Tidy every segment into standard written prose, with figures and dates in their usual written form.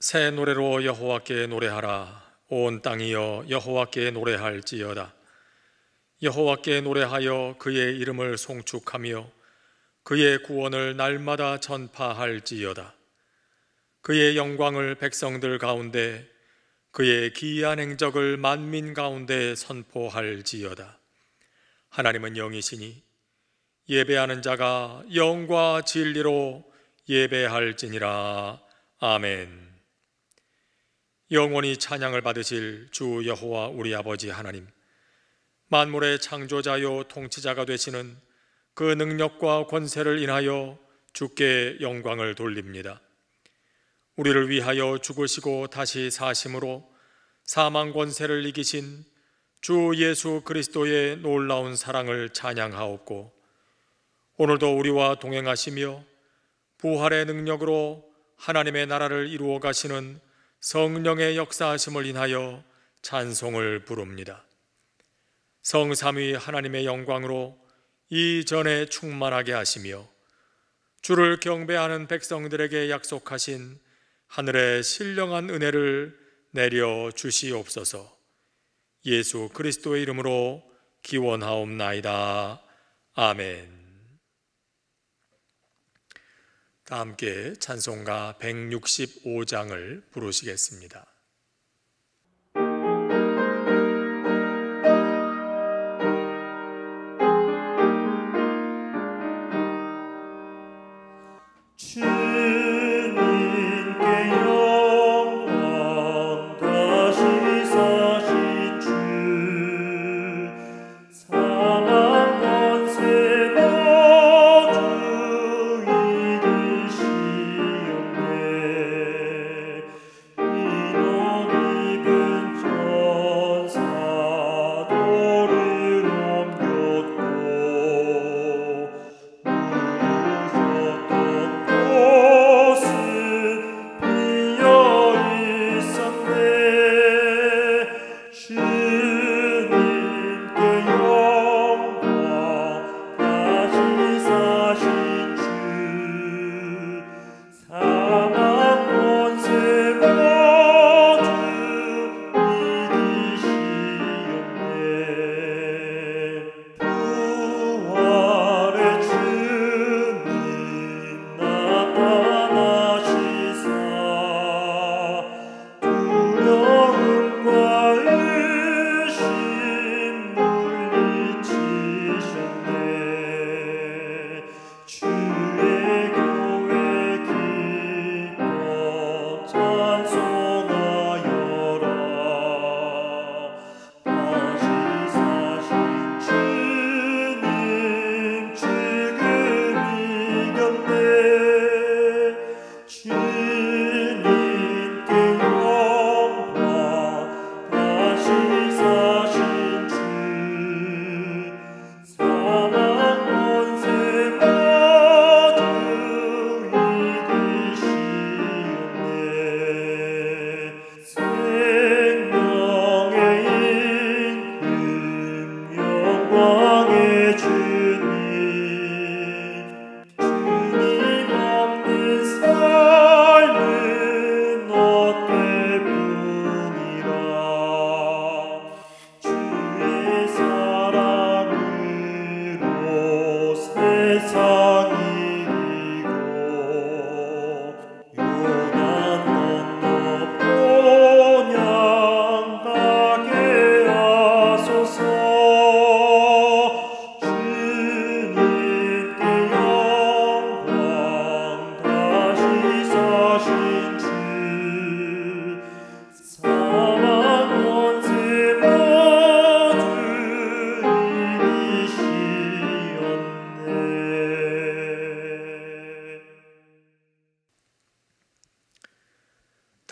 새 노래로 여호와께 노래하라. 온 땅이여 여호와께 노래할지어다. 여호와께 노래하여 그의 이름을 송축하며 그의 구원을 날마다 전파할지어다. 그의 영광을 백성들 가운데, 그의 기이한 행적을 만민 가운데 선포할지어다. 하나님은 영이시니 예배하는 자가 영과 진리로 예배할지니라. 아멘. 영원히 찬양을 받으실 주 여호와 우리 아버지 하나님, 만물의 창조자요 통치자가 되시는 그 능력과 권세를 인하여 주께 영광을 돌립니다. 우리를 위하여 죽으시고 다시 사심으로 사망 권세를 이기신 주 예수 그리스도의 놀라운 사랑을 찬양하옵고, 오늘도 우리와 동행하시며 부활의 능력으로 하나님의 나라를 이루어 가시는 성령의 역사하심을 인하여 찬송을 부릅니다. 성삼위 하나님의 영광으로 이전에 충만하게 하시며 주를 경배하는 백성들에게 약속하신 하늘의 신령한 은혜를 내려 주시옵소서. 예수 그리스도의 이름으로 기원하옵나이다. 아멘. 다 함께 찬송가 165장을 부르시겠습니다.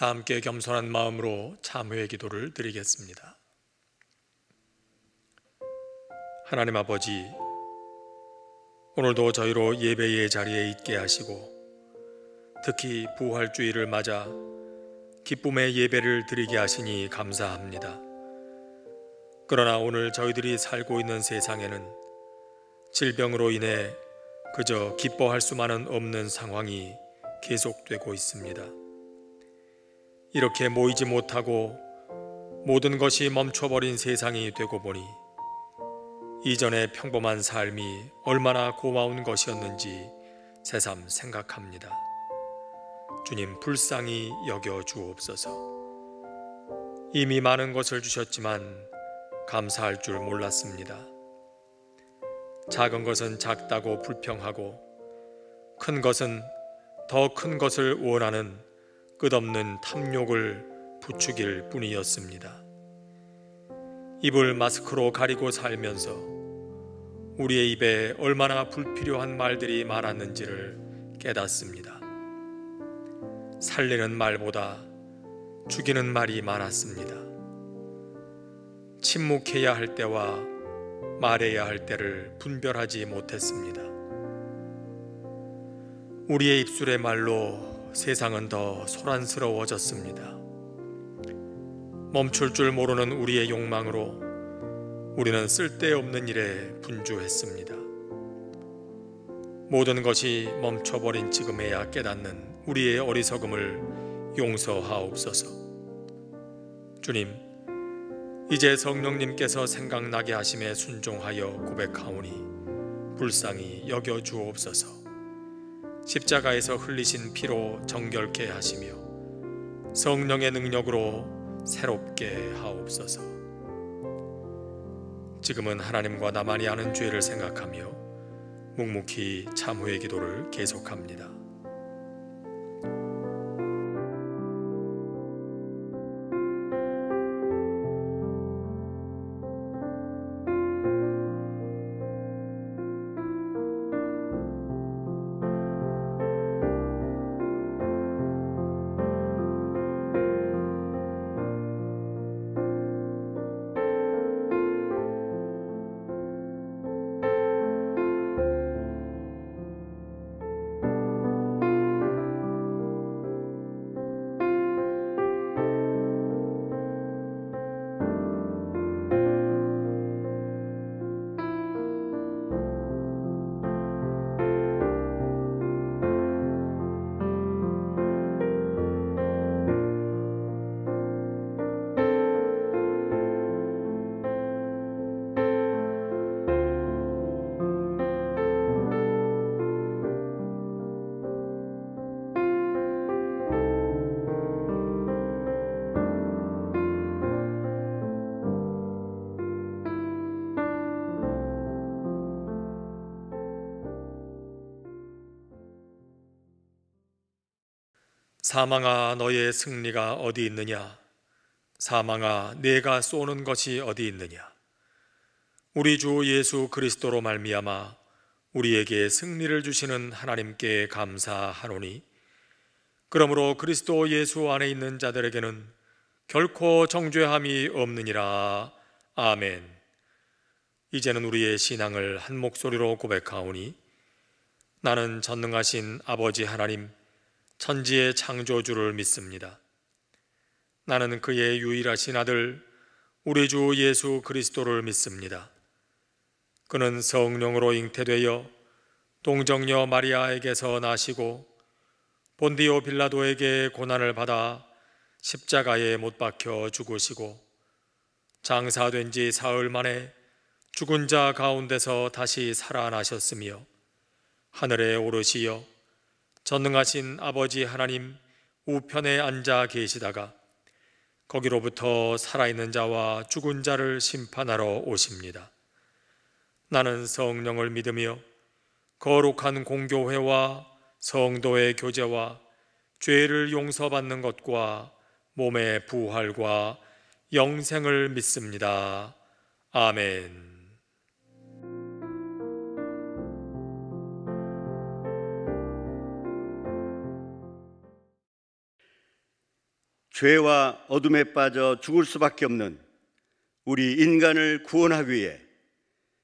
다 함께 겸손한 마음으로 참회의 기도를 드리겠습니다. 하나님 아버지, 오늘도 저희로 예배의 자리에 있게 하시고 특히 부활주의를 맞아 기쁨의 예배를 드리게 하시니 감사합니다. 그러나 오늘 저희들이 살고 있는 세상에는 질병으로 인해 그저 기뻐할 수만은 없는 상황이 계속되고 있습니다. 이렇게 모이지 못하고 모든 것이 멈춰버린 세상이 되고 보니 이전의 평범한 삶이 얼마나 고마운 것이었는지 새삼 생각합니다. 주님 불쌍히 여겨 주옵소서. 이미 많은 것을 주셨지만 감사할 줄 몰랐습니다. 작은 것은 작다고 불평하고 큰 것은 더 큰 것을 원하는 끝없는 탐욕을 부추길 뿐이었습니다. 입을 마스크로 가리고 살면서 우리의 입에 얼마나 불필요한 말들이 많았는지를 깨닫습니다. 살리는 말보다 죽이는 말이 많았습니다. 침묵해야 할 때와 말해야 할 때를 분별하지 못했습니다. 우리의 입술의 말로 세상은 더 소란스러워졌습니다. 멈출 줄 모르는 우리의 욕망으로 우리는 쓸데없는 일에 분주했습니다. 모든 것이 멈춰버린 지금에야 깨닫는 우리의 어리석음을 용서하옵소서. 주님, 이제 성령님께서 생각나게 하심에 순종하여 고백하오니 불쌍히 여겨 주옵소서. 십자가에서 흘리신 피로 정결케 하시며 성령의 능력으로 새롭게 하옵소서. 지금은 하나님과 나만이 아는 죄를 생각하며 묵묵히 참회의 기도를 계속합니다. 사망아, 너의 승리가 어디 있느냐? 사망아, 내가 쏘는 것이 어디 있느냐? 우리 주 예수 그리스도로 말미암아 우리에게 승리를 주시는 하나님께 감사하노니, 그러므로 그리스도 예수 안에 있는 자들에게는 결코 정죄함이 없느니라. 아멘. 이제는 우리의 신앙을 한 목소리로 고백하오니, 나는 전능하신 아버지 하나님, 천지의 창조주를 믿습니다. 나는 그의 유일하신 아들 우리 주 예수 그리스도를 믿습니다. 그는 성령으로 잉태되어 동정녀 마리아에게서 나시고 본디오 빌라도에게 고난을 받아 십자가에 못 박혀 죽으시고 장사된 지 사흘 만에 죽은 자 가운데서 다시 살아나셨으며 하늘에 오르시어 전능하신 아버지 하나님 우편에 앉아 계시다가 거기로부터 살아있는 자와 죽은 자를 심판하러 오십니다. 나는 성령을 믿으며 거룩한 공교회와 성도의 교제와 죄를 용서받는 것과 몸의 부활과 영생을 믿습니다. 아멘. 죄와 어둠에 빠져 죽을 수밖에 없는 우리 인간을 구원하기 위해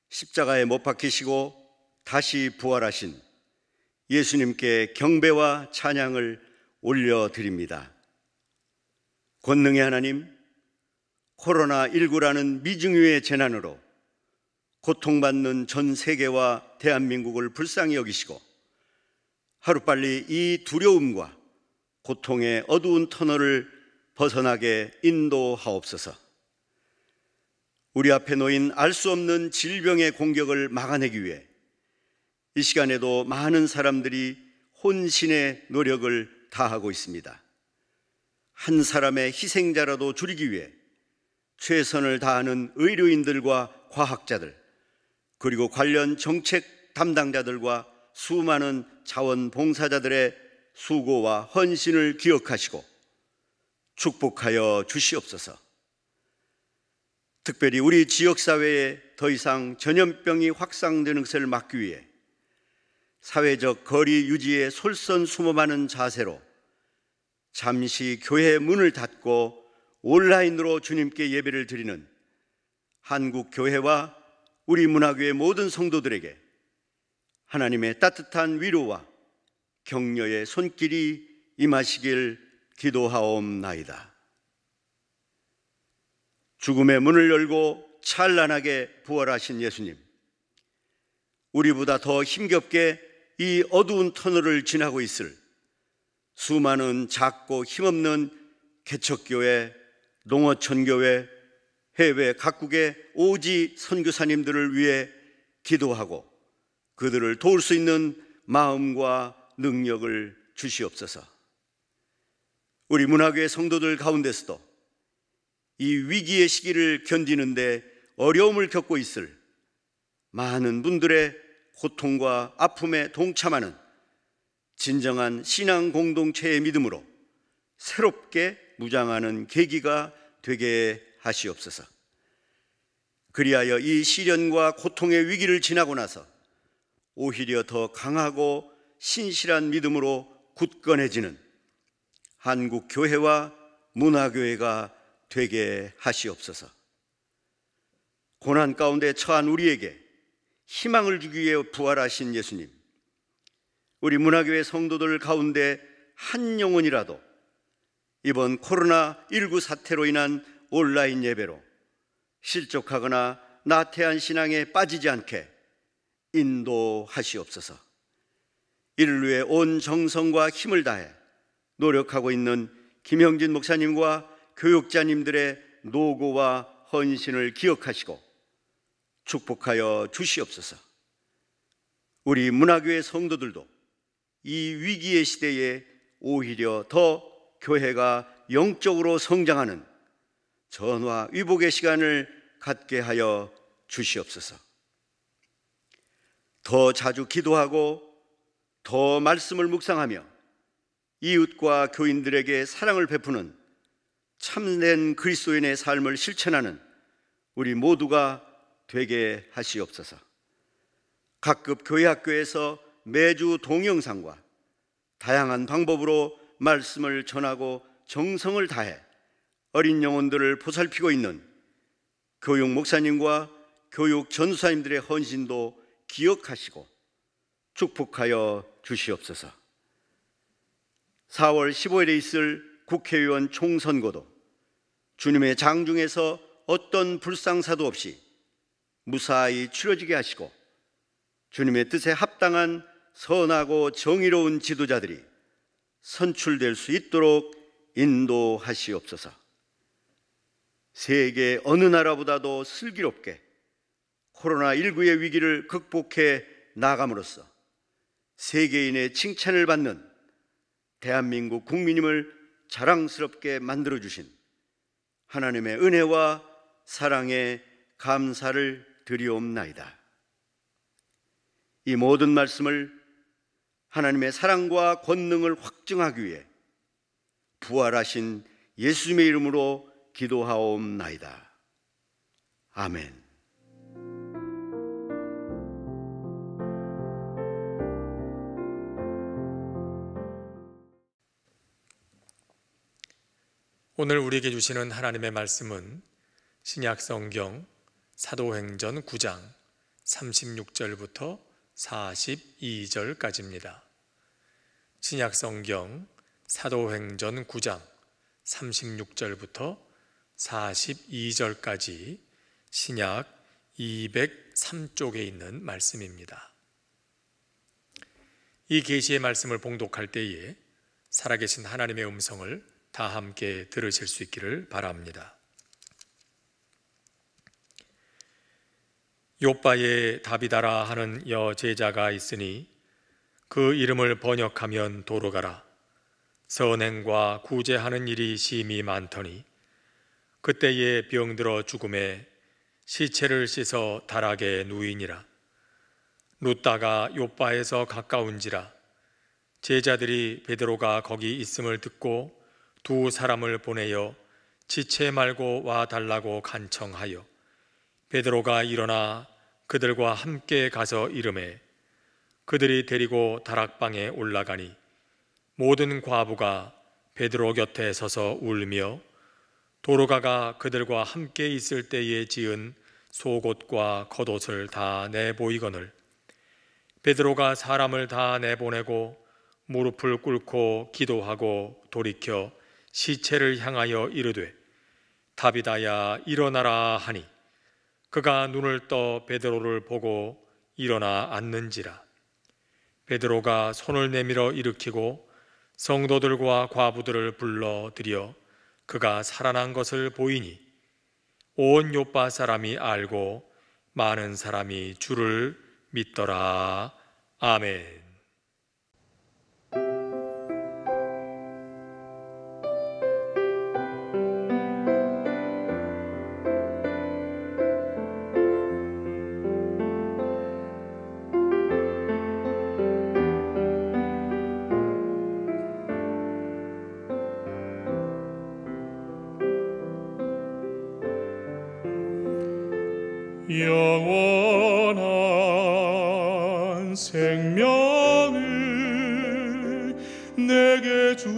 십자가에 못 박히시고 다시 부활하신 예수님께 경배와 찬양을 올려드립니다. 권능의 하나님, 코로나19라는 미증유의 재난으로 고통받는 전 세계와 대한민국을 불쌍히 여기시고 하루빨리 이 두려움과 고통의 어두운 터널을 벗어나게 인도하옵소서. 우리 앞에 놓인 알 수 없는 질병의 공격을 막아내기 위해 이 시간에도 많은 사람들이 혼신의 노력을 다하고 있습니다. 한 사람의 희생자라도 줄이기 위해 최선을 다하는 의료인들과 과학자들, 그리고 관련 정책 담당자들과 수많은 자원봉사자들의 수고와 헌신을 기억하시고 축복하여 주시옵소서. 특별히 우리 지역사회에 더 이상 전염병이 확산되는 것을 막기 위해 사회적 거리 유지에 솔선수범하는 자세로 잠시 교회 문을 닫고 온라인으로 주님께 예배를 드리는 한국교회와 우리 문화교회 모든 성도들에게 하나님의 따뜻한 위로와 격려의 손길이 임하시길 기도하옵나이다. 죽음의 문을 열고 찬란하게 부활하신 예수님, 우리보다 더 힘겹게 이 어두운 터널을 지나고 있을 수많은 작고 힘없는 개척교회, 농어촌교회, 해외 각국의 오지 선교사님들을 위해 기도하고 그들을 도울 수 있는 마음과 능력을 주시옵소서. 우리 문화교회 성도들 가운데서도 이 위기의 시기를 견디는데 어려움을 겪고 있을 많은 분들의 고통과 아픔에 동참하는 진정한 신앙 공동체의 믿음으로 새롭게 무장하는 계기가 되게 하시옵소서. 그리하여 이 시련과 고통의 위기를 지나고 나서 오히려 더 강하고 신실한 믿음으로 굳건해지는 한국 교회와 문화교회가 되게 하시옵소서. 고난 가운데 처한 우리에게 희망을 주기 위해 부활하신 예수님, 우리 문화교회 성도들 가운데 한 영혼이라도 이번 코로나19 사태로 인한 온라인 예배로 실족하거나 나태한 신앙에 빠지지 않게 인도하시옵소서. 이를 위해 온 정성과 힘을 다해 노력하고 있는 김형진 목사님과 교육자님들의 노고와 헌신을 기억하시고 축복하여 주시옵소서. 우리 문화교회 성도들도 이 위기의 시대에 오히려 더 교회가 영적으로 성장하는 전화위복의 시간을 갖게 하여 주시옵소서. 더 자주 기도하고 더 말씀을 묵상하며 이웃과 교인들에게 사랑을 베푸는 참된 그리스도인의 삶을 실천하는 우리 모두가 되게 하시옵소서. 각급 교회 학교에서 매주 동영상과 다양한 방법으로 말씀을 전하고 정성을 다해 어린 영혼들을 보살피고 있는 교육 목사님과 교육 전수사님들의 헌신도 기억하시고 축복하여 주시옵소서. 4월 15일에 있을 국회의원 총선거도 주님의 장중에서 어떤 불상사도 없이 무사히 치러지게 하시고 주님의 뜻에 합당한 선하고 정의로운 지도자들이 선출될 수 있도록 인도하시옵소서. 세계 어느 나라보다도 슬기롭게 코로나19의 위기를 극복해 나감으로써 세계인의 칭찬을 받는 대한민국 국민임을 자랑스럽게 만들어주신 하나님의 은혜와 사랑에 감사를 드리옵나이다. 이 모든 말씀을 하나님의 사랑과 권능을 확증하기 위해 부활하신 예수님의 이름으로 기도하옵나이다. 아멘. 오늘 우리에게 주시는 하나님의 말씀은 신약성경 사도행전 9장 36절부터 42절까지입니다. 신약성경 사도행전 9장 36절부터 42절까지 신약 203쪽에 있는 말씀입니다. 이 계시의 말씀을 봉독할 때에 살아계신 하나님의 음성을 다 함께 들으실 수 있기를 바랍니다. 욥바에 다비다라 하는 여제자가 있으니 그 이름을 번역하면 도로가라. 선행과 구제하는 일이 심히 많더니 그때에 병들어 죽음에 시체를 씻어 다락에 누이니라. 룻다가 욥바에서 가까운지라. 제자들이 베드로가 거기 있음을 듣고 두 사람을 보내어 지체 말고 와 달라고 간청하여 베드로가 일어나 그들과 함께 가서 이르매 그들이 데리고 다락방에 올라가니 모든 과부가 베드로 곁에 서서 울며 도로가가 그들과 함께 있을 때에 지은 속옷과 겉옷을 다 내보이거늘 베드로가 사람을 다 내보내고 무릎을 꿇고 기도하고 돌이켜 시체를 향하여 이르되 다비다야 일어나라 하니 그가 눈을 떠 베드로를 보고 일어나 앉는지라. 베드로가 손을 내밀어 일으키고 성도들과 과부들을 불러 들여 그가 살아난 것을 보이니 온 욥바 사람이 알고 많은 사람이 주를 믿더라. 아멘. 영원한 생명을 내게 주신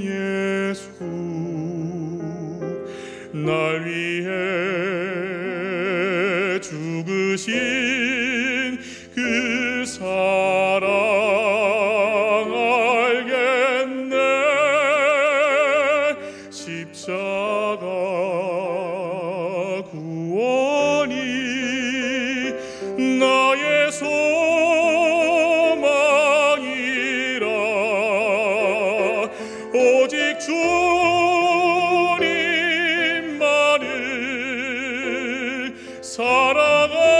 예수 날 위해 죽으신 그 사랑 알겠네. 십자가 나의 소망이라. 오직 주님만을 사랑하리라.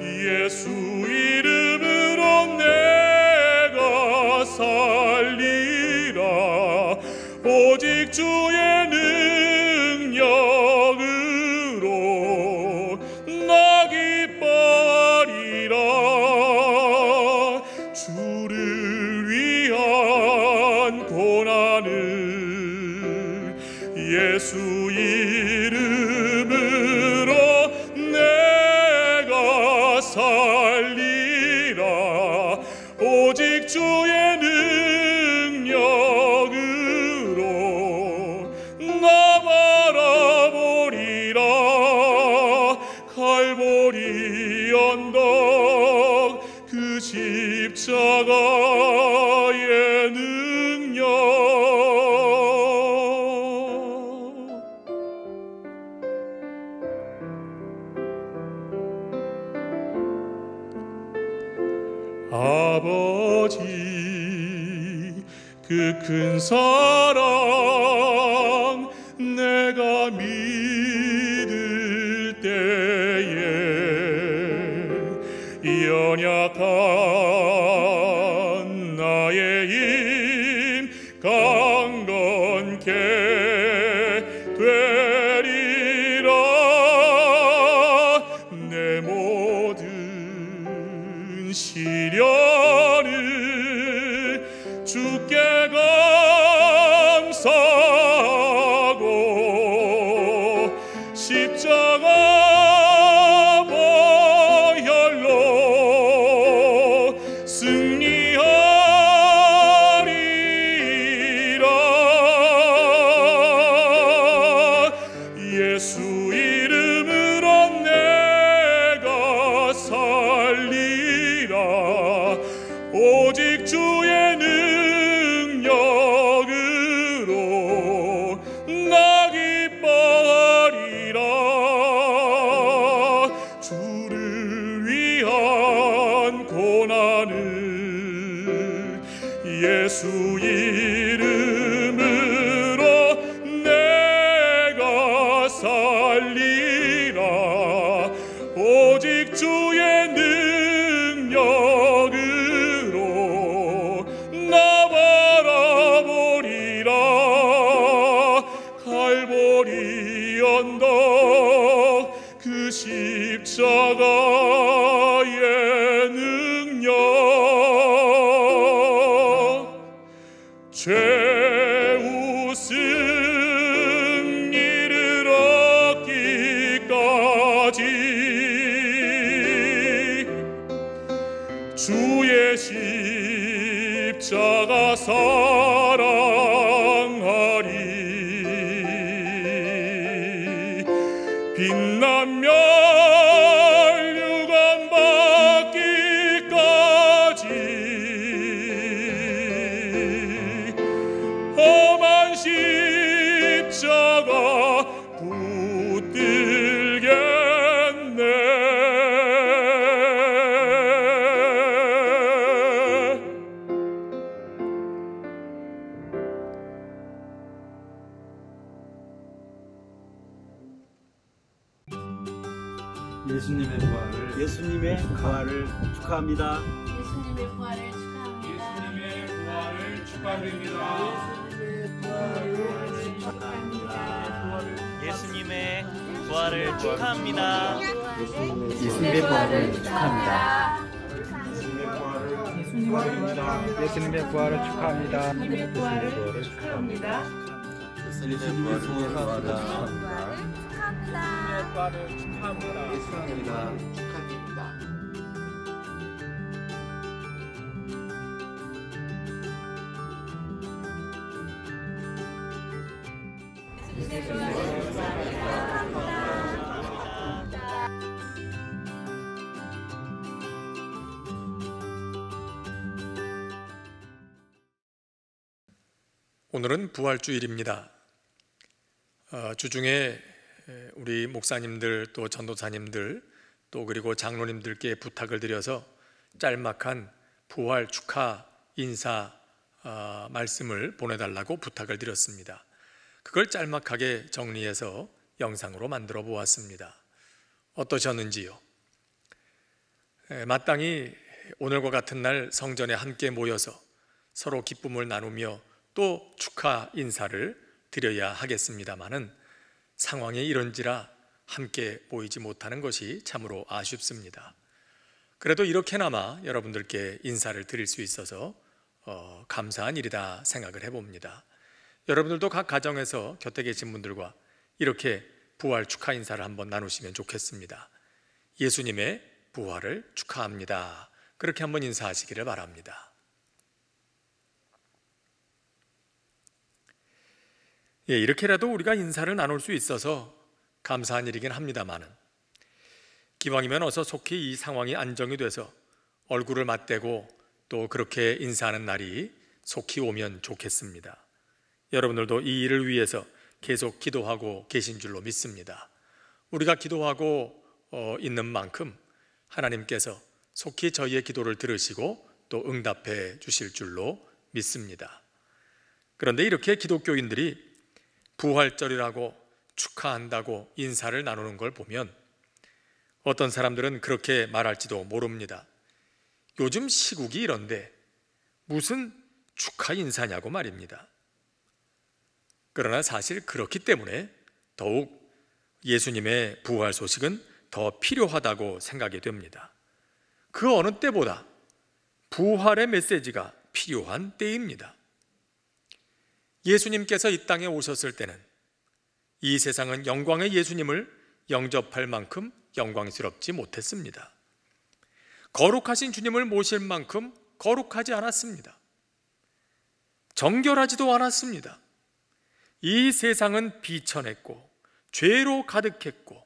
예수 이름으로 내가 살리라. 오직 주의 능력으로 나 기뻐하리라. 주를 위한 고난을 예수 이름으로 내가 살리라. 오직 주의 능력으로 나 바라보리라. 갈보리 언덕 그 십자가의 능력. 아버지 그 큰 사랑 내가 믿을 때에 연약한 나의 힘 강건케 되리라. 내 모든 시련을 주께 감사하고 십자가 보혈로 승리하리라. 보리언덕 그 십자가의 능력 최후 승리를 얻기까지 주의 십자가 사랑하리 빛나며 유감 받기까지 험한 십자가 붙들겠네. 예수님의 부활을 축하합니다. 예수님의 부활을 축하합니다. 예수님의 부활을 축하합니다. 예수님의 부활을 축하합니다. 예수님의 부활을 축하합니다. 예수님의 부활을 축하합니다. 예수님의 부활을 오늘은 부활주일입니다. 주중에 우리 목사님들 또 전도사님들 또 그리고 장로님들께 부탁을 드려서 짤막한 부활 축하 인사 말씀을 보내달라고 부탁을 드렸습니다. 그걸 짤막하게 정리해서 영상으로 만들어 보았습니다. 어떠셨는지요? 마땅히 오늘과 같은 날 성전에 함께 모여서 서로 기쁨을 나누며 또 축하 인사를 드려야 하겠습니다마는 상황이 이런지라 함께 모이지 못하는 것이 참으로 아쉽습니다. 그래도 이렇게나마 여러분들께 인사를 드릴 수 있어서 감사한 일이다 생각을 해봅니다. 여러분들도 각 가정에서 곁에 계신 분들과 이렇게 부활 축하 인사를 한번 나누시면 좋겠습니다. 예수님의 부활을 축하합니다. 그렇게 한번 인사하시기를 바랍니다. 이렇게라도 우리가 인사를 나눌 수 있어서 감사한 일이긴 합니다마는 기왕이면 어서 속히 이 상황이 안정이 돼서 얼굴을 맞대고 또 그렇게 인사하는 날이 속히 오면 좋겠습니다. 여러분들도 이 일을 위해서 계속 기도하고 계신 줄로 믿습니다. 우리가 기도하고 있는 만큼 하나님께서 속히 저희의 기도를 들으시고 또 응답해 주실 줄로 믿습니다. 그런데 이렇게 기독교인들이 부활절이라고 축하한다고 인사를 나누는 걸 보면 어떤 사람들은 그렇게 말할지도 모릅니다. 요즘 시국이 이런데 무슨 축하 인사냐고 말입니다. 그러나 사실 그렇기 때문에 더욱 예수님의 부활 소식은 더 필요하다고 생각이 됩니다. 그 어느 때보다 부활의 메시지가 필요한 때입니다. 예수님께서 이 땅에 오셨을 때는 이 세상은 영광의 예수님을 영접할 만큼 영광스럽지 못했습니다. 거룩하신 주님을 모실 만큼 거룩하지 않았습니다. 정결하지도 않았습니다. 이 세상은 비천했고 죄로 가득했고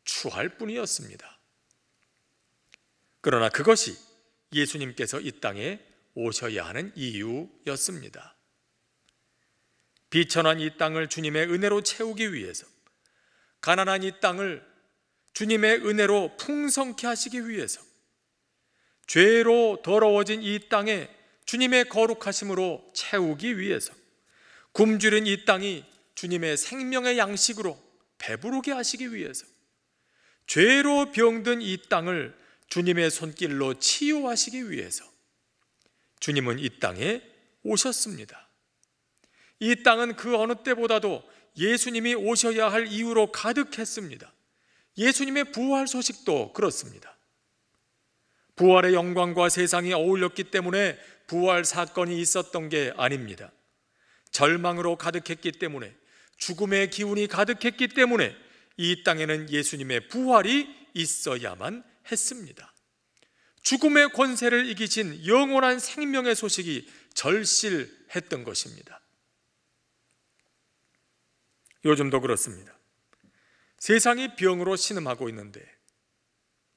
추할 뿐이었습니다. 그러나 그것이 예수님께서 이 땅에 오셔야 하는 이유였습니다. 비천한 이 땅을 주님의 은혜로 채우기 위해서, 가난한 이 땅을 주님의 은혜로 풍성케 하시기 위해서, 죄로 더러워진 이 땅에 주님의 거룩하심으로 채우기 위해서, 굶주린 이 땅이 주님의 생명의 양식으로 배부르게 하시기 위해서, 죄로 병든 이 땅을 주님의 손길로 치유하시기 위해서 주님은 이 땅에 오셨습니다. 이 땅은 그 어느 때보다도 예수님이 오셔야 할 이유로 가득했습니다. 예수님의 부활 소식도 그렇습니다. 부활의 영광과 세상이 어울렸기 때문에 부활 사건이 있었던 게 아닙니다. 절망으로 가득했기 때문에, 죽음의 기운이 가득했기 때문에 이 땅에는 예수님의 부활이 있어야만 했습니다. 죽음의 권세를 이기신 영원한 생명의 소식이 절실했던 것입니다. 요즘도 그렇습니다. 세상이 병으로 신음하고 있는데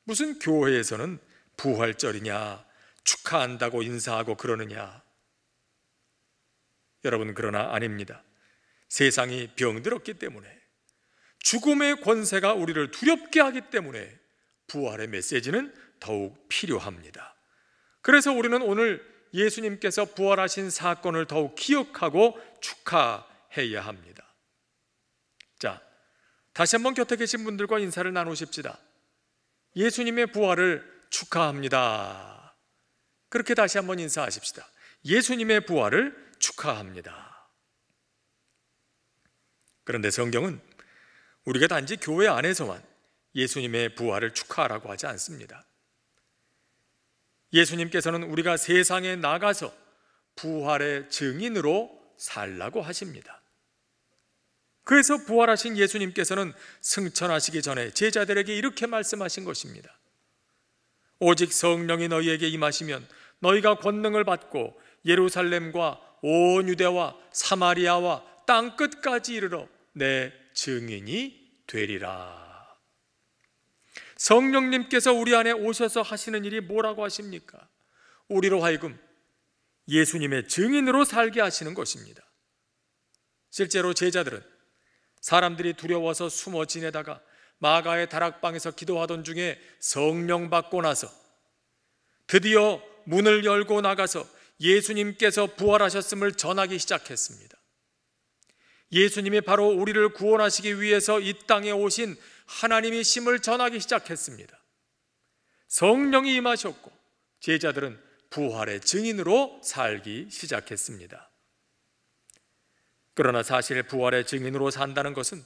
무슨 교회에서는 부활절이냐, 축하한다고 인사하고 그러느냐. 여러분, 그러나 아닙니다. 세상이 병들었기 때문에, 죽음의 권세가 우리를 두렵게 하기 때문에 부활의 메시지는 더욱 필요합니다. 그래서 우리는 오늘 예수님께서 부활하신 사건을 더욱 기억하고 축하해야 합니다. 자, 다시 한번 곁에 계신 분들과 인사를 나누십시다. 예수님의 부활을 축하합니다. 그렇게 다시 한번 인사하십시다. 예수님의 부활을 축하합니다. 그런데 성경은 우리가 단지 교회 안에서만 예수님의 부활을 축하하라고 하지 않습니다. 예수님께서는 우리가 세상에 나가서 부활의 증인으로 살라고 하십니다. 그래서 부활하신 예수님께서는 승천하시기 전에 제자들에게 이렇게 말씀하신 것입니다. 오직 성령이 너희에게 임하시면 너희가 권능을 받고 예루살렘과 온 유대와 사마리아와 땅 끝까지 이르러 내 증인이 되리라. 성령님께서 우리 안에 오셔서 하시는 일이 뭐라고 하십니까? 우리로 하여금 예수님의 증인으로 살게 하시는 것입니다. 실제로 제자들은 사람들이 두려워서 숨어 지내다가 마가의 다락방에서 기도하던 중에 성령 받고 나서 드디어 문을 열고 나가서 예수님께서 부활하셨음을 전하기 시작했습니다. 예수님이 바로 우리를 구원하시기 위해서 이 땅에 오신 하나님이심을 전하기 시작했습니다. 성령이 임하셨고 제자들은 부활의 증인으로 살기 시작했습니다. 그러나 사실 부활의 증인으로 산다는 것은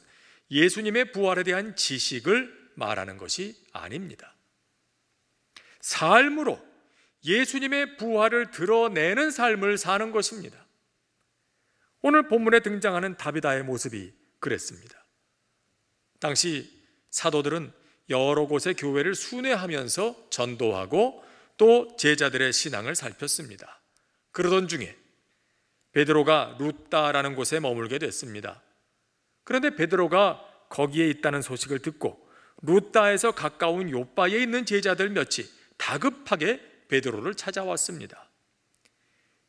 예수님의 부활에 대한 지식을 말하는 것이 아닙니다. 삶으로 예수님의 부활을 드러내는 삶을 사는 것입니다. 오늘 본문에 등장하는 다비다의 모습이 그랬습니다. 당시 사도들은 여러 곳의 교회를 순회하면서 전도하고 또 제자들의 신앙을 살폈습니다. 그러던 중에 베드로가 루다라는 곳에 머물게 됐습니다. 그런데 베드로가 거기에 있다는 소식을 듣고 루다에서 가까운 요빠에 있는 제자들 몇이 다급하게 베드로를 찾아왔습니다.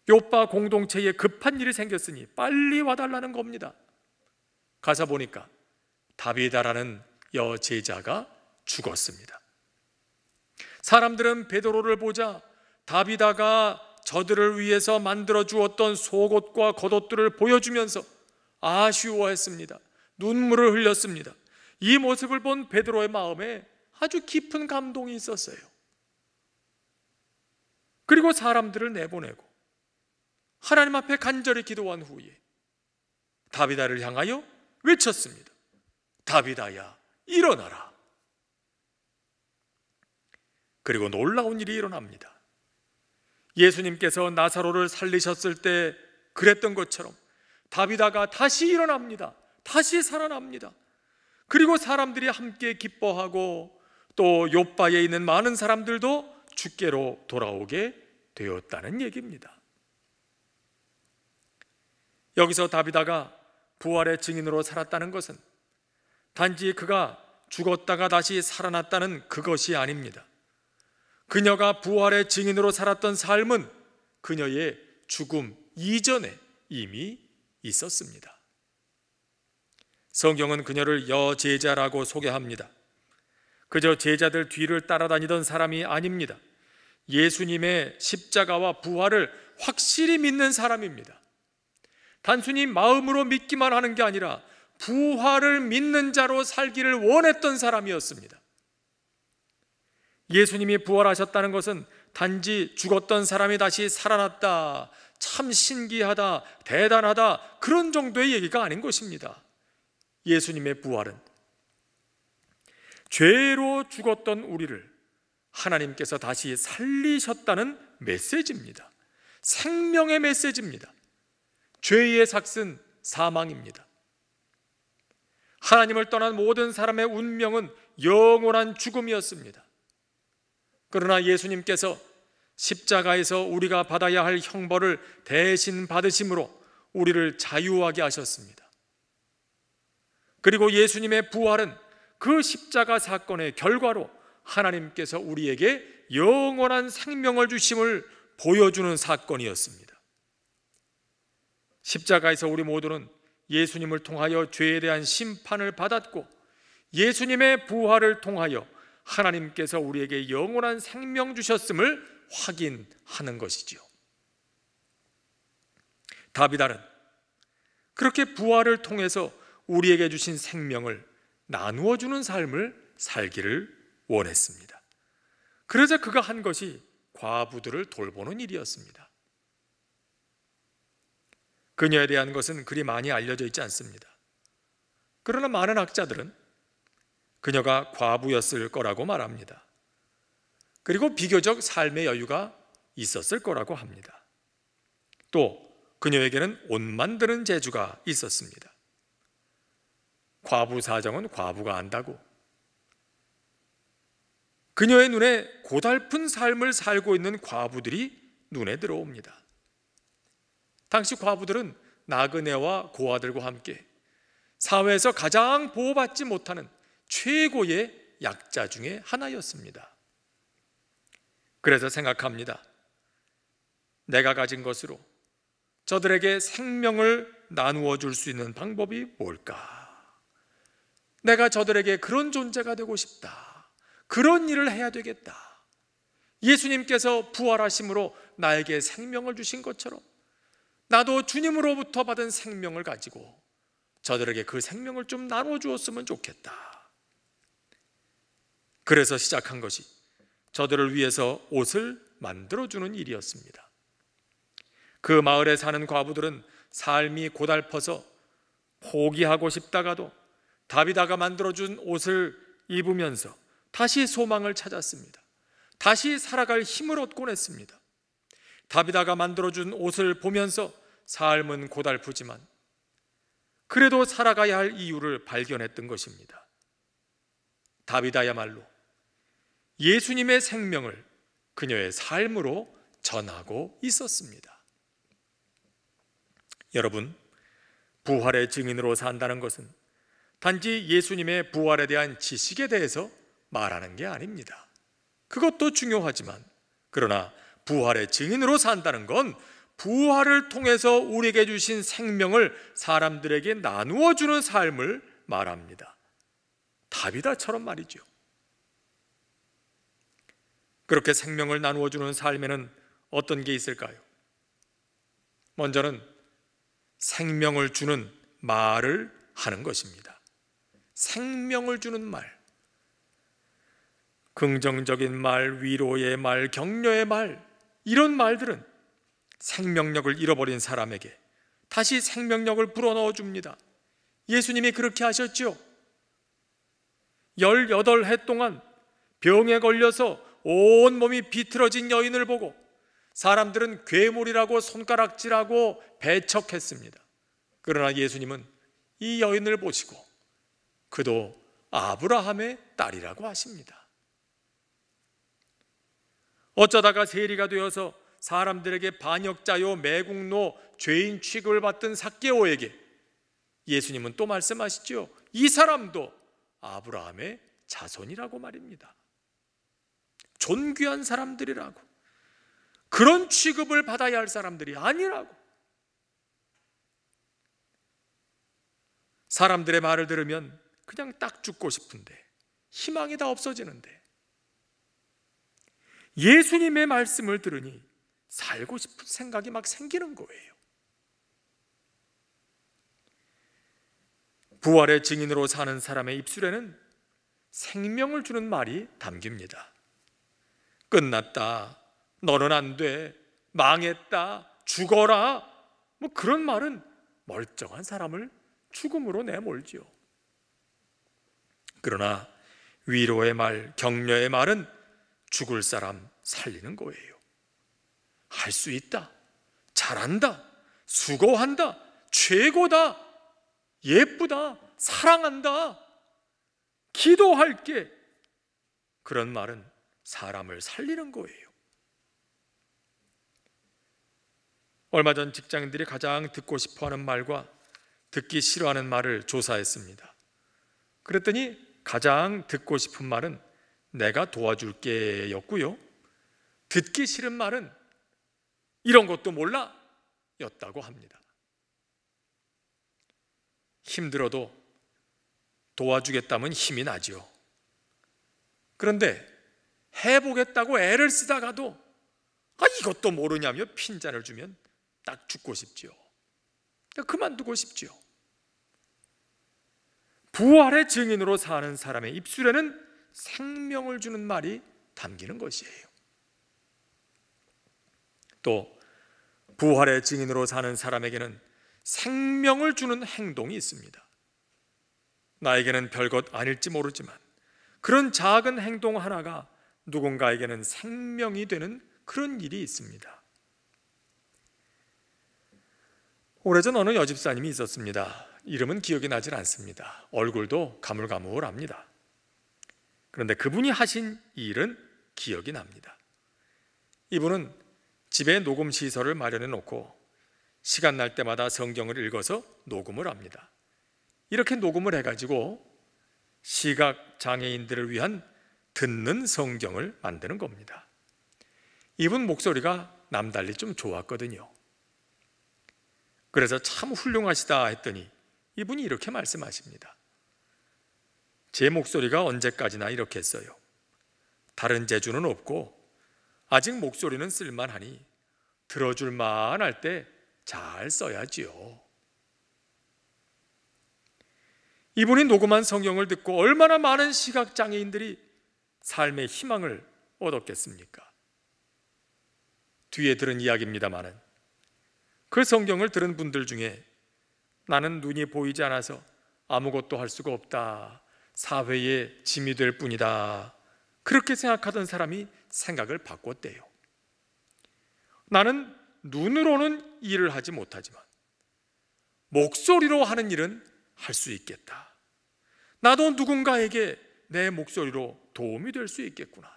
요빠 공동체에 급한 일이 생겼으니 빨리 와달라는 겁니다. 가서 보니까 다비다라는 여제자가 죽었습니다. 사람들은 베드로를 보자 다비다가 저들을 위해서 만들어 주었던 속옷과 겉옷들을 보여주면서 아쉬워했습니다. 눈물을 흘렸습니다. 이 모습을 본 베드로의 마음에 아주 깊은 감동이 있었어요. 그리고 사람들을 내보내고 하나님 앞에 간절히 기도한 후에 다비다를 향하여 외쳤습니다. 다비다야, 일어나라. 그리고 놀라운 일이 일어납니다. 예수님께서 나사로를 살리셨을 때 그랬던 것처럼 다비다가 다시 일어납니다. 다시 살아납니다. 그리고 사람들이 함께 기뻐하고 또 요빠에 있는 많은 사람들도 주께로 돌아오게 되었다는 얘기입니다. 여기서 다비다가 부활의 증인으로 살았다는 것은 단지 그가 죽었다가 다시 살아났다는 그것이 아닙니다. 그녀가 부활의 증인으로 살았던 삶은 그녀의 죽음 이전에 이미 있었습니다. 성경은 그녀를 여제자라고 소개합니다. 그저 제자들 뒤를 따라다니던 사람이 아닙니다. 예수님의 십자가와 부활을 확실히 믿는 사람입니다. 단순히 마음으로 믿기만 하는 게 아니라 부활을 믿는 자로 살기를 원했던 사람이었습니다. 예수님이 부활하셨다는 것은 단지 죽었던 사람이 다시 살아났다, 참 신기하다, 대단하다 그런 정도의 얘기가 아닌 것입니다. 예수님의 부활은 죄로 죽었던 우리를 하나님께서 다시 살리셨다는 메시지입니다. 생명의 메시지입니다. 죄의 삭은 사망입니다. 하나님을 떠난 모든 사람의 운명은 영원한 죽음이었습니다. 그러나 예수님께서 십자가에서 우리가 받아야 할 형벌을 대신 받으심으로 우리를 자유하게 하셨습니다. 그리고 예수님의 부활은 그 십자가 사건의 결과로 하나님께서 우리에게 영원한 생명을 주심을 보여주는 사건이었습니다. 십자가에서 우리 모두는 예수님을 통하여 죄에 대한 심판을 받았고, 예수님의 부활을 통하여 하나님께서 우리에게 영원한 생명 주셨음을 확인하는 것이지요. 다비다는 그렇게 부활을 통해서 우리에게 주신 생명을 나누어 주는 삶을 살기를 원했습니다. 그래서 그가 한 것이 과부들을 돌보는 일이었습니다. 그녀에 대한 것은 그리 많이 알려져 있지 않습니다. 그러나 많은 학자들은 그녀가 과부였을 거라고 말합니다. 그리고 비교적 삶의 여유가 있었을 거라고 합니다. 또 그녀에게는 옷 만드는 재주가 있었습니다. 과부 사정은 과부가 안다고. 그녀의 눈에 고달픈 삶을 살고 있는 과부들이 눈에 들어옵니다. 당시 과부들은 나그네와 고아들과 함께 사회에서 가장 보호받지 못하는 최고의 약자 중에 하나였습니다. 그래서 생각합니다. 내가 가진 것으로 저들에게 생명을 나누어 줄 수 있는 방법이 뭘까? 내가 저들에게 그런 존재가 되고 싶다. 그런 일을 해야 되겠다. 예수님께서 부활하심으로 나에게 생명을 주신 것처럼 나도 주님으로부터 받은 생명을 가지고 저들에게 그 생명을 좀 나눠 주었으면 좋겠다. 그래서 시작한 것이 저들을 위해서 옷을 만들어주는 일이었습니다. 그 마을에 사는 과부들은 삶이 고달퍼서 포기하고 싶다가도 다비다가 만들어준 옷을 입으면서 다시 소망을 찾았습니다. 다시 살아갈 힘을 얻곤 했습니다. 다비다가 만들어준 옷을 보면서 삶은 고달프지만 그래도 살아가야 할 이유를 발견했던 것입니다. 다비다야말로 예수님의 생명을 그녀의 삶으로 전하고 있었습니다. 여러분, 부활의 증인으로 산다는 것은 단지 예수님의 부활에 대한 지식에 대해서 말하는 게 아닙니다. 그것도 중요하지만, 그러나 부활의 증인으로 산다는 건 부활을 통해서 우리에게 주신 생명을 사람들에게 나누어 주는 삶을 말합니다. 다비다처럼 말이죠. 그렇게 생명을 나누어 주는 삶에는 어떤 게 있을까요? 먼저는 생명을 주는 말을 하는 것입니다. 생명을 주는 말, 긍정적인 말, 위로의 말, 격려의 말, 이런 말들은 생명력을 잃어버린 사람에게 다시 생명력을 불어넣어 줍니다. 예수님이 그렇게 하셨죠. 18해 동안 병에 걸려서 온몸이 비틀어진 여인을 보고 사람들은 괴물이라고 손가락질하고 배척했습니다. 그러나 예수님은 이 여인을 보시고 그도 아브라함의 딸이라고 하십니다. 어쩌다가 세리가 되어서 사람들에게 반역자요 매국노 죄인 취급을 받던 삭개오에게 예수님은 또 말씀하시죠. 이 사람도 아브라함의 자손이라고 말입니다. 존귀한 사람들이라고, 그런 취급을 받아야 할 사람들이 아니라고. 사람들의 말을 들으면 그냥 딱 죽고 싶은데, 희망이 다 없어지는데, 예수님의 말씀을 들으니 살고 싶은 생각이 막 생기는 거예요. 부활의 증인으로 사는 사람의 입술에는 생명을 주는 말이 담깁니다. 끝났다, 너는 안 돼, 망했다, 죽어라, 뭐 그런 말은 멀쩡한 사람을 죽음으로 내몰지요. 그러나 위로의 말, 격려의 말은 죽을 사람 살리는 거예요. 할 수 있다, 잘한다, 수고한다, 최고다, 예쁘다, 사랑한다, 기도할게, 그런 말은 사람을 살리는 거예요. 얼마 전 직장인들이 가장 듣고 싶어하는 말과 듣기 싫어하는 말을 조사했습니다. 그랬더니 가장 듣고 싶은 말은 내가 도와줄게 였고요, 듣기 싫은 말은 이런 것도 몰라 였다고 합니다. 힘들어도 도와주겠다면 힘이 나죠. 그런데 해보겠다고 애를 쓰다가도 이것도 모르냐며 핀잔을 주면 딱 죽고 싶지요. 그만두고 싶지요. 부활의 증인으로 사는 사람의 입술에는 생명을 주는 말이 담기는 것이에요. 또 부활의 증인으로 사는 사람에게는 생명을 주는 행동이 있습니다. 나에게는 별것 아닐지 모르지만 그런 작은 행동 하나가 누군가에게는 생명이 되는 그런 일이 있습니다. 오래전 어느 여집사님이 있었습니다. 이름은 기억이 나질 않습니다. 얼굴도 가물가물합니다. 그런데 그분이 하신 일은 기억이 납니다. 이분은 집에 녹음 시설을 마련해 놓고 시간 날 때마다 성경을 읽어서 녹음을 합니다. 이렇게 녹음을 해가지고 시각 장애인들을 위한 듣는 성경을 만드는 겁니다. 이분 목소리가 남달리 좀 좋았거든요. 그래서 참 훌륭하시다 했더니 이분이 이렇게 말씀하십니다. 제 목소리가 언제까지나 이렇게 써요. 다른 재주는 없고 아직 목소리는 쓸만하니 들어줄만 할 때 잘 써야지요. 이분이 녹음한 성경을 듣고 얼마나 많은 시각장애인들이 삶의 희망을 얻었겠습니까? 뒤에 들은 이야기입니다마는 그 성경을 들은 분들 중에 나는 눈이 보이지 않아서 아무것도 할 수가 없다, 사회의 짐이 될 뿐이다, 그렇게 생각하던 사람이 생각을 바꿨대요. 나는 눈으로는 일을 하지 못하지만 목소리로 하는 일은 할 수 있겠다. 나도 누군가에게 내 목소리로 도움이 될 수 있겠구나.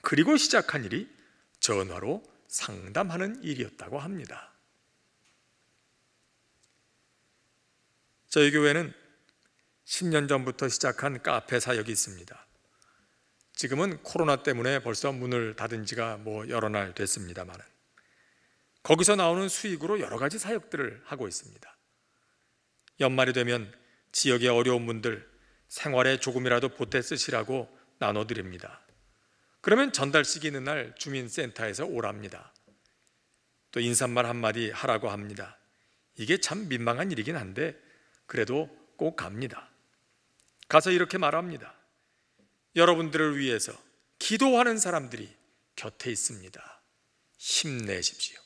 그리고 시작한 일이 전화로 상담하는 일이었다고 합니다. 저희 교회는 10년 전부터 시작한 카페 사역이 있습니다. 지금은 코로나 때문에 벌써 문을 닫은 지가 여러 날 됐습니다만 거기서 나오는 수익으로 여러 가지 사역들을 하고 있습니다. 연말이 되면 지역의 어려운 분들 생활에 조금이라도 보태 쓰시라고 나눠드립니다. 그러면 전달식이 있는 날 주민센터에서 오랍니다. 또 인사말 한마디 하라고 합니다. 이게 참 민망한 일이긴 한데 그래도 꼭 갑니다. 가서 이렇게 말합니다. 여러분들을 위해서 기도하는 사람들이 곁에 있습니다. 힘내십시오.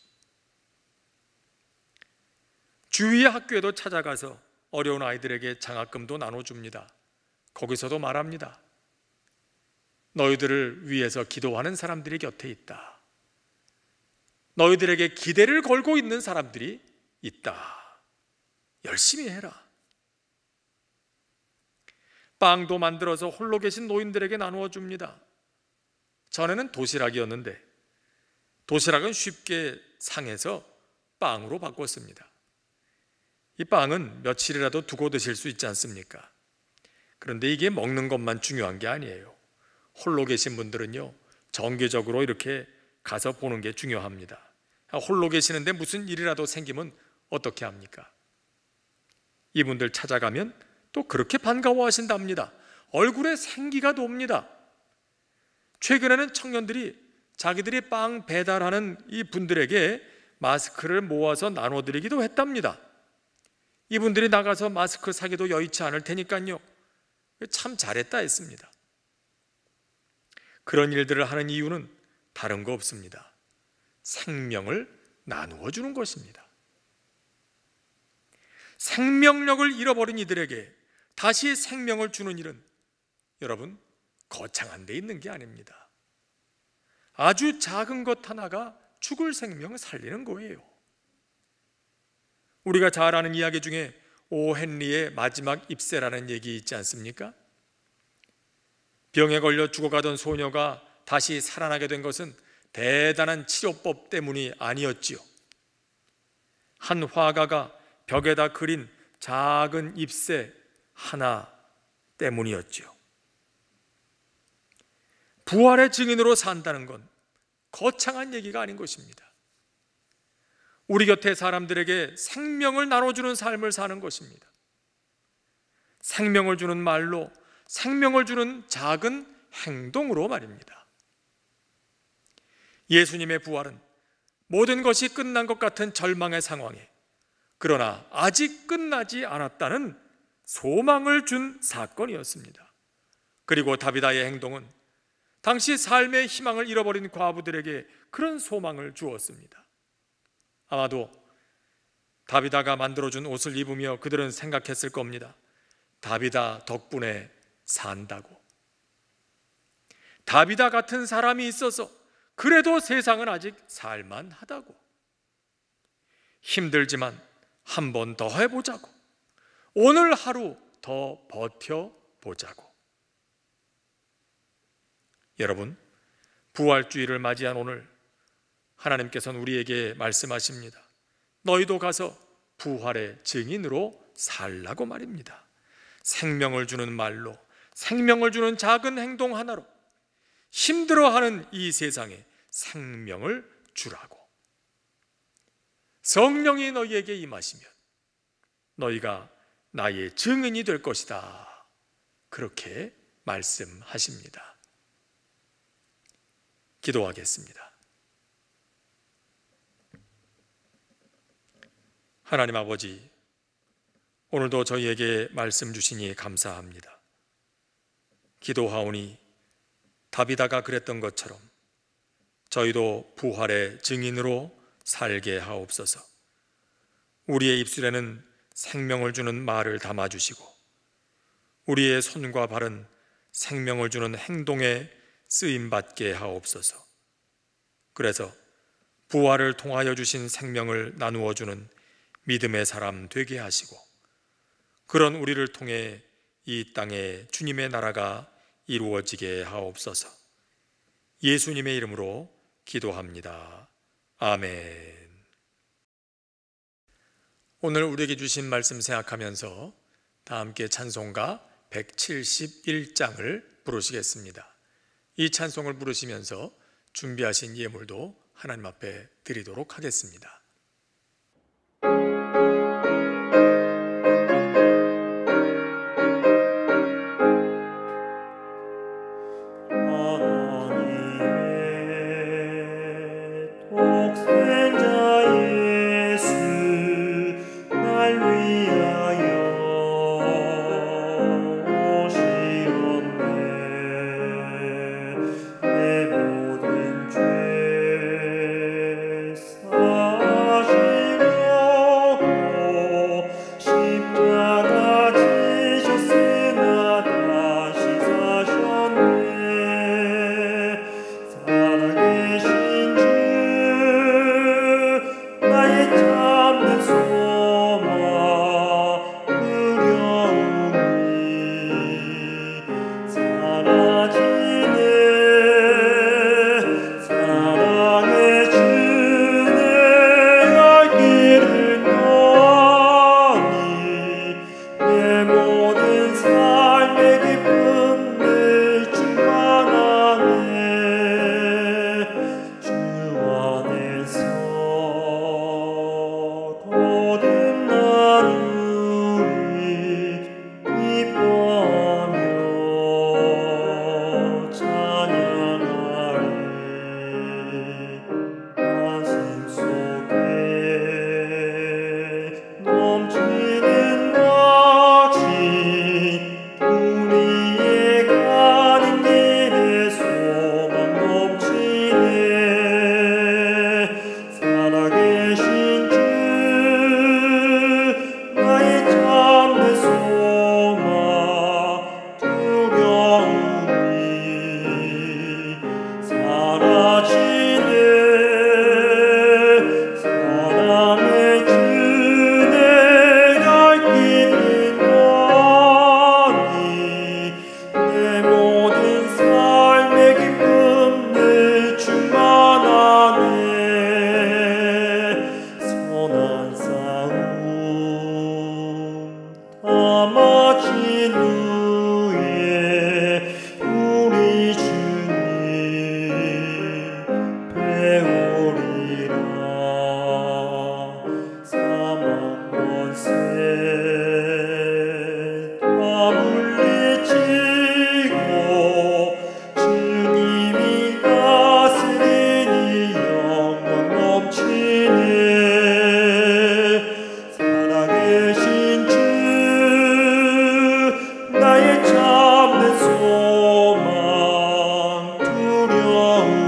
주위의 학교에도 찾아가서 어려운 아이들에게 장학금도 나눠줍니다. 거기서도 말합니다. 너희들을 위해서 기도하는 사람들이 곁에 있다. 너희들에게 기대를 걸고 있는 사람들이 있다. 열심히 해라. 빵도 만들어서 홀로 계신 노인들에게 나누어 줍니다. 전에는 도시락이었는데 도시락은 쉽게 상해서 빵으로 바꿨습니다. 이 빵은 며칠이라도 두고 드실 수 있지 않습니까? 그런데 이게 먹는 것만 중요한 게 아니에요. 홀로 계신 분들은요, 정기적으로 이렇게 가서 보는 게 중요합니다. 홀로 계시는데 무슨 일이라도 생기면 어떻게 합니까? 이분들 찾아가면 또 그렇게 반가워하신답니다. 얼굴에 생기가 돕니다. 최근에는 청년들이 자기들이 빵 배달하는 이 분들에게 마스크를 모아서 나눠드리기도 했답니다. 이분들이 나가서 마스크 사기도 여의치 않을 테니까요. 참 잘했다 했습니다. 그런 일들을 하는 이유는 다른 거 없습니다. 생명을 나누어 주는 것입니다. 생명력을 잃어버린 이들에게 다시 생명을 주는 일은 여러분 거창한 데 있는 게 아닙니다. 아주 작은 것 하나가 죽을 생명을 살리는 거예요. 우리가 잘 아는 이야기 중에 오 헨리의 마지막 입새라는 얘기 있지 않습니까? 병에 걸려 죽어가던 소녀가 다시 살아나게 된 것은 대단한 치료법 때문이 아니었지요. 한 화가가 벽에다 그린 작은 잎새 하나 때문이었지요. 부활의 증인으로 산다는 건 거창한 얘기가 아닌 것입니다. 우리 곁에 사람들에게 생명을 나눠주는 삶을 사는 것입니다. 생명을 주는 말로, 생명을 주는 작은 행동으로 말입니다. 예수님의 부활은 모든 것이 끝난 것 같은 절망의 상황에 그러나 아직 끝나지 않았다는 소망을 준 사건이었습니다. 그리고 다비다의 행동은 당시 삶의 희망을 잃어버린 과부들에게 그런 소망을 주었습니다. 아마도 다비다가 만들어준 옷을 입으며 그들은 생각했을 겁니다. 다비다 덕분에 산다고. 다비다 같은 사람이 있어서 그래도 세상은 아직 살만하다고. 힘들지만 한 번 더 해보자고. 오늘 하루 더 버텨보자고. 여러분, 부활주의를 맞이한 오늘 하나님께서는 우리에게 말씀하십니다. 너희도 가서 부활의 증인으로 살라고 말입니다. 생명을 주는 말로, 생명을 주는 작은 행동 하나로 힘들어하는 이 세상에 생명을 주라고. 성령이 너희에게 임하시면 너희가 나의 증인이 될 것이다. 그렇게 말씀하십니다. 기도하겠습니다. 하나님 아버지, 오늘도 저희에게 말씀 주시니 감사합니다. 기도하오니 다비다가 그랬던 것처럼 저희도 부활의 증인으로 살게 하옵소서. 우리의 입술에는 생명을 주는 말을 담아주시고 우리의 손과 발은 생명을 주는 행동에 쓰임받게 하옵소서. 그래서 부활을 통하여 주신 생명을 나누어 주는 믿음의 사람 되게 하시고 그런 우리를 통해 이 땅에 주님의 나라가 이루어지게 하옵소서. 예수님의 이름으로 기도합니다. 아멘. 오늘 우리에게 주신 말씀 생각하면서 다 함께 찬송가 171장을 부르시겠습니다. 이 찬송을 부르시면서 준비하신 예물도 하나님 앞에 드리도록 하겠습니다. 다 물리치고 주님이 다스리니 영광 넘치네. 살아계신 주 나의 참된 소망 두려움이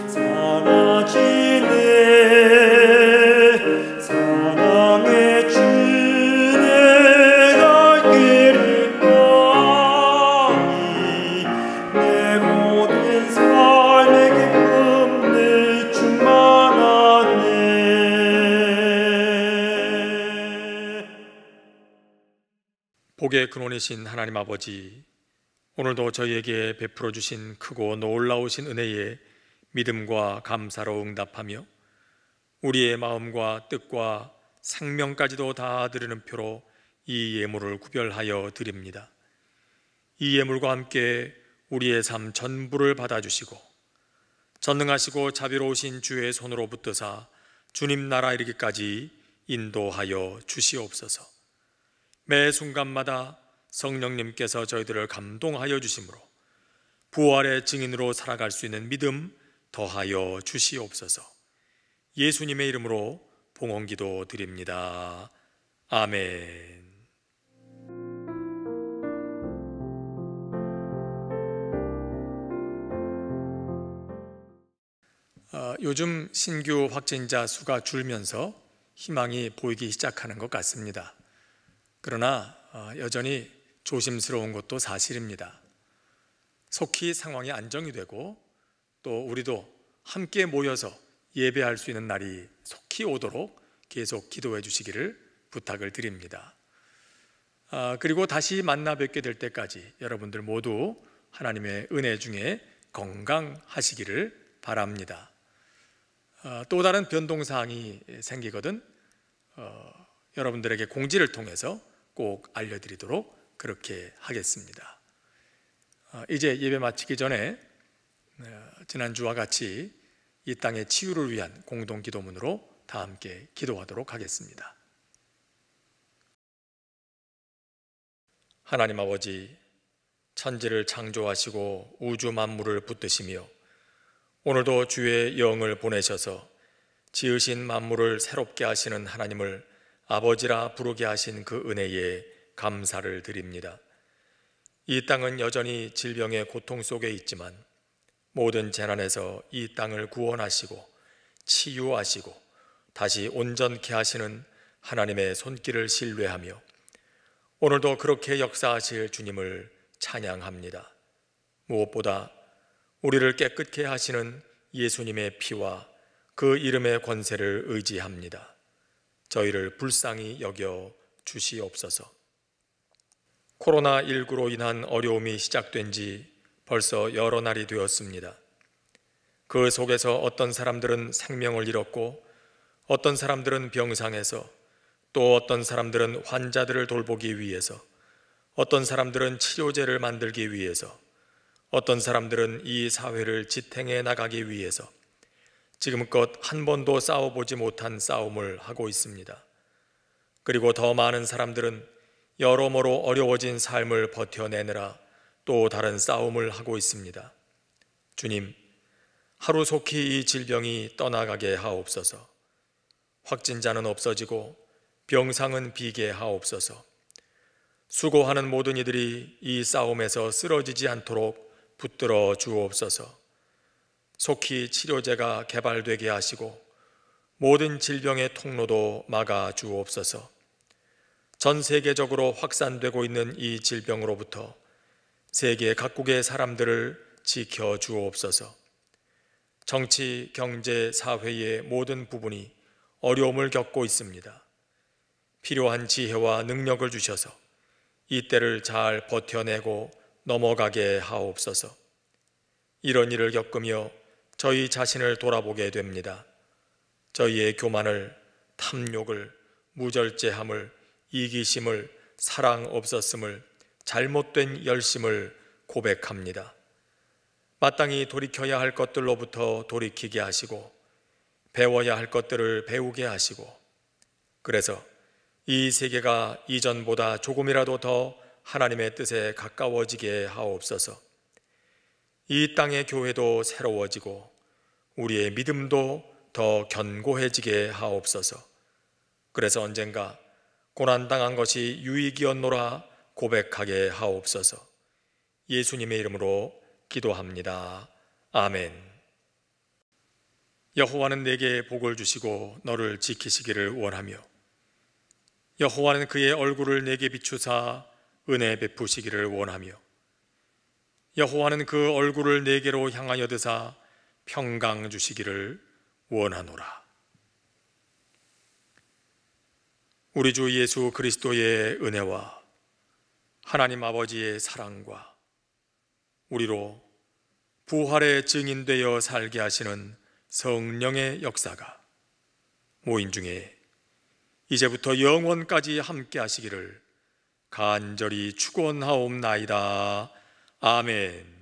사라지네. 사랑의 주내 갈 길을 가니 내 모든 삶의 기쁨 내 충만하네. 복의 근원이신 하나님 아버지, 오늘도 저희에게 베풀어 주신 크고 놀라우신 은혜에 믿음과 감사로 응답하며 우리의 마음과 뜻과 생명까지도 다 드리는 표로 이 예물을 구별하여 드립니다. 이 예물과 함께 우리의 삶 전부를 받아주시고 전능하시고 자비로우신 주의 손으로 붙드사 주님 나라 이르기까지 인도하여 주시옵소서. 매 순간마다 성령님께서 저희들을 감동하여 주심으로 부활의 증인으로 살아갈 수 있는 믿음 더하여 주시옵소서. 예수님의 이름으로 봉헌기도 드립니다. 아멘. 요즘 신규 확진자 수가 줄면서 희망이 보이기 시작하는 것 같습니다. 그러나 여전히 조심스러운 것도 사실입니다. 속히 상황이 안정이 되고 또 우리도 함께 모여서 예배할 수 있는 날이 속히 오도록 계속 기도해 주시기를 부탁을 드립니다. 그리고 다시 만나 뵙게 될 때까지 여러분들 모두 하나님의 은혜 중에 건강하시기를 바랍니다. 또 다른 변동사항이 생기거든 여러분들에게 공지를 통해서 꼭 알려드리도록 그렇게 하겠습니다. 이제 예배 마치기 전에 지난주와 같이 이 땅의 치유를 위한 공동기도문으로 다 함께 기도하도록 하겠습니다. 하나님 아버지, 천지를 창조하시고 우주 만물을 붙드시며 오늘도 주의 영을 보내셔서 지으신 만물을 새롭게 하시는 하나님을 아버지라 부르게 하신 그 은혜에 감사를 드립니다. 이 땅은 여전히 질병의 고통 속에 있지만 모든 재난에서 이 땅을 구원하시고 치유하시고 다시 온전케 하시는 하나님의 손길을 신뢰하며 오늘도 그렇게 역사하실 주님을 찬양합니다. 무엇보다 우리를 깨끗게 하시는 예수님의 피와 그 이름의 권세를 의지합니다. 저희를 불쌍히 여겨 주시옵소서. 코로나19로 인한 어려움이 시작된 지 벌써 여러 날이 되었습니다. 그 속에서 어떤 사람들은 생명을 잃었고 어떤 사람들은 병상에서 또 어떤 사람들은 환자들을 돌보기 위해서 어떤 사람들은 치료제를 만들기 위해서 어떤 사람들은 이 사회를 지탱해 나가기 위해서 지금껏 한 번도 싸워보지 못한 싸움을 하고 있습니다. 그리고 더 많은 사람들은 여러모로 어려워진 삶을 버텨내느라 또 다른 싸움을 하고 있습니다. 주님, 하루속히 이 질병이 떠나가게 하옵소서. 확진자는 없어지고 병상은 비게 하옵소서. 수고하는 모든 이들이 이 싸움에서 쓰러지지 않도록 붙들어 주옵소서. 속히 치료제가 개발되게 하시고 모든 질병의 통로도 막아 주옵소서. 전 세계적으로 확산되고 있는 이 질병으로부터 세계 각국의 사람들을 지켜 주옵소서. 정치, 경제, 사회의 모든 부분이 어려움을 겪고 있습니다. 필요한 지혜와 능력을 주셔서 이 때를 잘 버텨내고 넘어가게 하옵소서. 이런 일을 겪으며 저희 자신을 돌아보게 됩니다. 저희의 교만을, 탐욕을, 무절제함을, 이기심을, 사랑 없었음을, 잘못된 열심을 고백합니다. 마땅히 돌이켜야 할 것들로부터 돌이키게 하시고 배워야 할 것들을 배우게 하시고 그래서 이 세계가 이전보다 조금이라도 더 하나님의 뜻에 가까워지게 하옵소서. 이 땅의 교회도 새로워지고 우리의 믿음도 더 견고해지게 하옵소서. 그래서 언젠가 고난당한 것이 유익이었노라 고백하게 하옵소서. 예수님의 이름으로 기도합니다. 아멘. 여호와는 내게 복을 주시고 너를 지키시기를 원하며 여호와는 그의 얼굴을 내게 비추사 은혜 베푸시기를 원하며 여호와는 그 얼굴을 내게로 향하여 드사 평강 주시기를 원하노라. 우리 주 예수 그리스도의 은혜와 하나님 아버지의 사랑과 우리로 부활의 증인되어 살게 하시는 성령의 역사가 모인 중에 이제부터 영원까지 함께 하시기를 간절히 축원하옵나이다. 아멘.